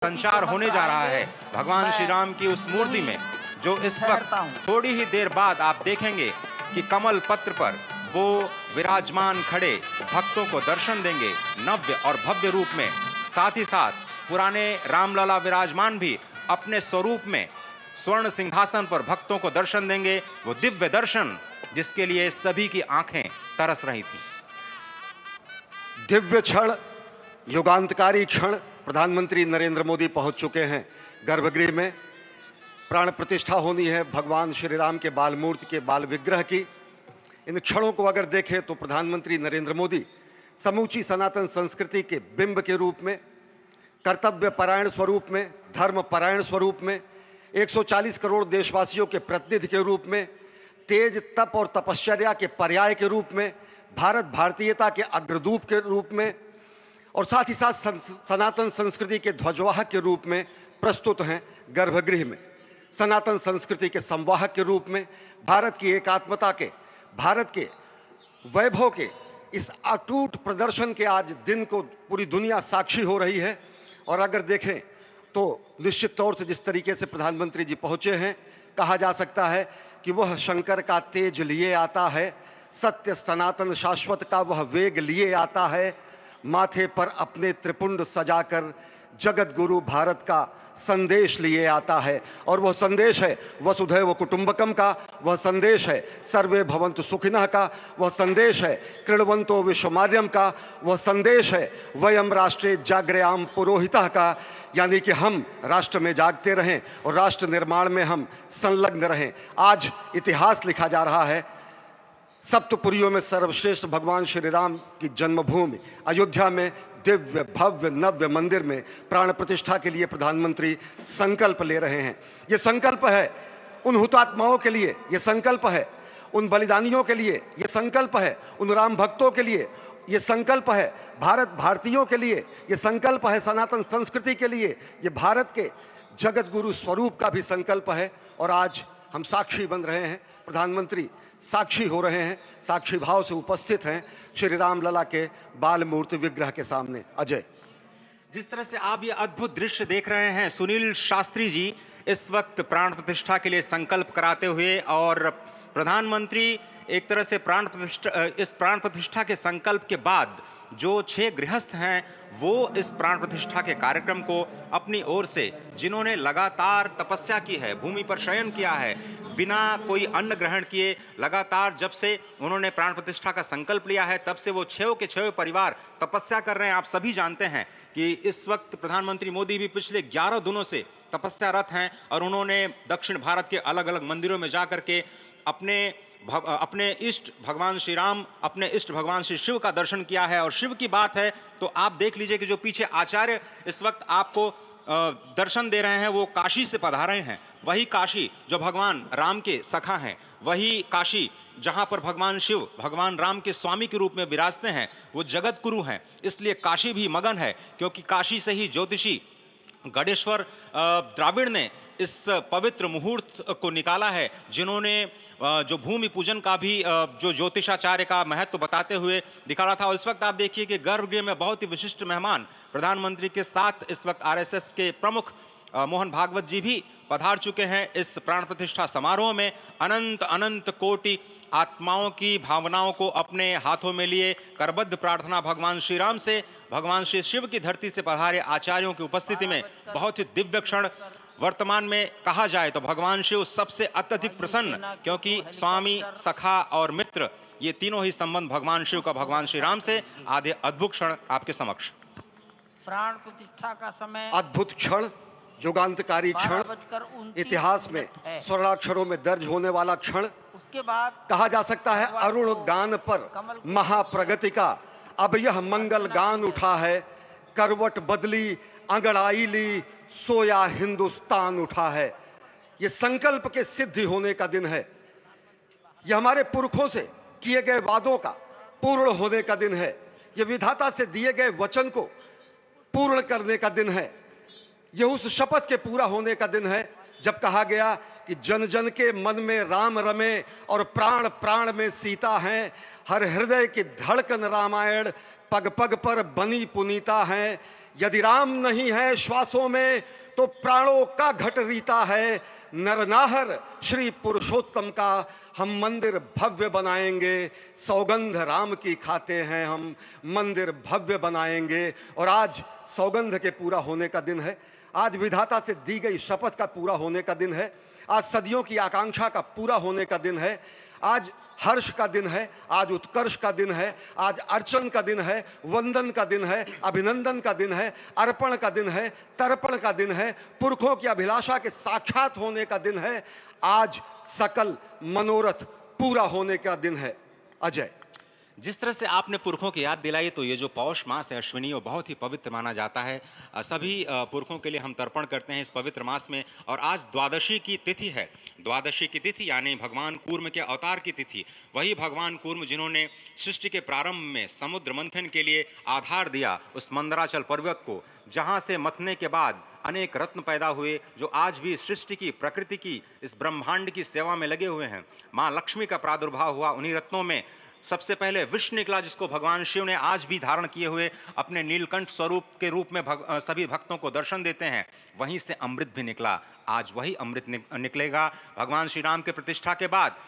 संचार होने जा रहा है भगवान श्री राम की उस मूर्ति में, जो इस वक्त थोड़ी ही देर बाद आप देखेंगे कि कमल पत्र पर वो विराजमान खड़े भक्तों को दर्शन देंगे नव्य और भव्य रूप में। साथ ही साथ पुराने रामलला विराजमान भी अपने स्वरूप में स्वर्ण सिंहासन पर भक्तों को दर्शन देंगे। वो दिव्य दर्शन जिसके लिए सभी की आंखें तरस रही थी। दिव्य क्षण, युगांतकारी क्षण। प्रधानमंत्री नरेंद्र मोदी पहुंच चुके हैं गर्भगृह में। प्राण प्रतिष्ठा होनी है भगवान श्री राम के बाल मूर्ति के बाल विग्रह की। इन क्षणों को अगर देखें तो प्रधानमंत्री नरेंद्र मोदी समूची सनातन संस्कृति के बिंब के रूप में, कर्तव्य परायण स्वरूप में, धर्म परायण स्वरूप में, 140 करोड़ देशवासियों के प्रतिनिधि के रूप में, तेज तप और तपश्चर्या के पर्याय के रूप में, भारत भारतीयता के अग्रदूत के रूप में और साथ ही साथ सनातन संस्कृति के ध्वजवाहक के रूप में प्रस्तुत हैं गर्भगृह में। सनातन संस्कृति के संवाहक के रूप में, भारत की एकात्मता के, भारत के वैभव के इस अटूट प्रदर्शन के आज दिन को पूरी दुनिया साक्षी हो रही है। और अगर देखें तो निश्चित तौर से जिस तरीके से प्रधानमंत्री जी पहुंचे हैं, कहा जा सकता है कि वह शंकर का तेज लिए आता है, सत्य सनातन शाश्वत का वह वेग लिए आता है, माथे पर अपने त्रिपुंड सजाकर जगत गुरु भारत का संदेश लिए आता है। और वह संदेश है वसुधैव कुटुंबकम का, वह संदेश है सर्वे भवन्तु सुखिनः का, वह संदेश है कृण्वन्तो विश्वमार्यम का, वह संदेश है वयम राष्ट्रे जाग्रयाम पुरोहितः का, यानी कि हम राष्ट्र में जागते रहें और राष्ट्र निर्माण में हम संलग्न रहें। आज इतिहास लिखा जा रहा है। सप्तपुरियों में सर्वश्रेष्ठ भगवान श्री राम की जन्मभूमि अयोध्या में दिव्य भव्य नव्य मंदिर में प्राण प्रतिष्ठा के लिए प्रधानमंत्री संकल्प ले रहे हैं। ये संकल्प है उन हुतात्माओं के लिए, ये संकल्प है उन बलिदानियों के लिए, ये संकल्प है उन राम भक्तों के लिए, ये संकल्प है भारत भारतीयों के लिए, ये संकल्प है सनातन संस्कृति के लिए, ये भारत के जगत गुरु स्वरूप का भी संकल्प है। और आज हम साक्षी बन रहे हैं, प्रधानमंत्री साक्षी हो रहे हैं, साक्षी भाव से उपस्थित हैं श्री राम लला के बाल मूर्ति विग्रह के सामने। अजय, जिस तरह से आप ये अद्भुत दृश्य देख रहे हैं, सुनील शास्त्री जी इस वक्त प्राण प्रतिष्ठा के लिए संकल्प कराते हुए, और प्रधानमंत्री एक तरह से इस प्राण प्रतिष्ठा के संकल्प के बाद जो 6 गृहस्थ हैं वो इस प्राण प्रतिष्ठा के कार्यक्रम को अपनी ओर से, जिन्होंने लगातार तपस्या की है, भूमि पर शयन किया है, बिना कोई अन्न ग्रहण किए, लगातार जब से उन्होंने प्राण प्रतिष्ठा का संकल्प लिया है तब से वो 6 के 6 परिवार तपस्या कर रहे हैं। आप सभी जानते हैं कि इस वक्त प्रधानमंत्री मोदी भी पिछले 11 दिनों से तपस्यारत हैं और उन्होंने दक्षिण भारत के अलग अलग मंदिरों में जाकर के अपने इष्ट भगवान श्री राम, अपने इष्ट भगवान श्री शिव का दर्शन किया है। और शिव की बात है तो आप देख लीजिए कि जो पीछे आचार्य इस वक्त आपको दर्शन दे रहे हैं वो काशी से पधारे हैं। वही काशी जो भगवान राम के सखा हैं, वही काशी जहां पर भगवान शिव भगवान राम के स्वामी के रूप में विराजते हैं, वो जगत गुरु हैं। इसलिए काशी भी मगन है, क्योंकि काशी से ही ज्योतिषी गणेश्वर द्राविड़ ने इस पवित्र मुहूर्त को निकाला है, जिन्होंने जो भूमि पूजन का भी जो ज्योतिषाचार्य का महत्व बताते हुए दिखाना था। और इस वक्त आप देखिए कि गर्भगृह में बहुत ही विशिष्ट मेहमान प्रधानमंत्री के साथ इस वक्त आरएसएस के प्रमुख मोहन भागवत जी भी पधार चुके हैं। इस प्राण प्रतिष्ठा समारोह में अनंत अनंत कोटि आत्माओं की भावनाओं को अपने हाथों में लिए करबद्ध प्रार्थना भगवान श्री राम से, भगवान श्री शिव की धरती से पधारे आचार्यों की उपस्थिति में बहुत ही दिव्य क्षण। वर्तमान में कहा जाए तो भगवान शिव सबसे अत्यधिक प्रसन्न, क्योंकि स्वामी, सखा और मित्र ये तीनों ही संबंध भगवान शिव का भगवान श्री राम से। आधे अद्भुत क्षण आपके समक्ष। प्राण प्रतिष्ठा का समय, अद्भुत क्षण, युगांतकारी क्षण, इतिहास में स्वर्णाक्षरों में दर्ज होने वाला क्षण। उसके बाद कहा जा सकता है अरुण गान पर महाप्रगति का अब यह मंगल गान उठा है, करवट बदली अंगड़ाई ली सोया हिंदुस्तान उठा है। यह संकल्प के सिद्धि होने का दिन है, यह हमारे पुरखों से किए गए वादों का पूर्ण होने का दिन है, यह विधाता से दिए गए वचन को पूर्ण करने का दिन है, यह उस शपथ के पूरा होने का दिन है जब कहा गया कि जन जन के मन में राम रमे और प्राण प्राण में सीता हैं, हर हृदय की धड़कन रामायण पग पग पर बनी पुनीता हैं। यदि राम नहीं है श्वासों में तो प्राणों का घट रीता है। नरनाहर श्री पुरुषोत्तम का हम मंदिर भव्य बनाएंगे, सौगंध राम की खाते हैं हम, मंदिर भव्य बनाएंगे। और आज सौगंध के पूरा होने का दिन है, आज विधाता से दी गई शपथ का पूरा होने का दिन है, आज सदियों की आकांक्षा का पूरा होने का दिन है, आज हर्ष का दिन है, आज उत्कर्ष का दिन है, आज अर्चन का दिन है, वंदन का दिन है, अभिनंदन का दिन है, अर्पण का दिन है, तर्पण का दिन है, पुरखों की अभिलाषा के साक्षात होने का दिन है, आज सकल मनोरथ पूरा होने का दिन है। अजय, जिस तरह से आपने पुरखों की याद दिलाई, तो ये जो पौष मास है अश्विनी, वो बहुत ही पवित्र माना जाता है। सभी पुरखों के लिए हम तर्पण करते हैं इस पवित्र मास में। और आज द्वादशी की तिथि है। द्वादशी की तिथि यानी भगवान कूर्म के अवतार की तिथि। वही भगवान कूर्म जिन्होंने सृष्टि के प्रारंभ में समुद्र मंथन के लिए आधार दिया उस मंदराचल पर्वत को, जहां से मथने के बाद अनेक रत्न पैदा हुए, जो आज भी सृष्टि की, प्रकृति की, इस ब्रह्मांड की सेवा में लगे हुए हैं। मां लक्ष्मी का प्रादुर्भाव हुआ उन्हीं रत्नों में। सबसे पहले विष निकला, जिसको भगवान शिव ने आज भी धारण किए हुए अपने नीलकंठ स्वरूप के रूप में सभी भक्तों को दर्शन देते हैं। वहीं से अमृत भी निकला, आज वही अमृत निकलेगा भगवान श्री राम के प्रतिष्ठा के बाद।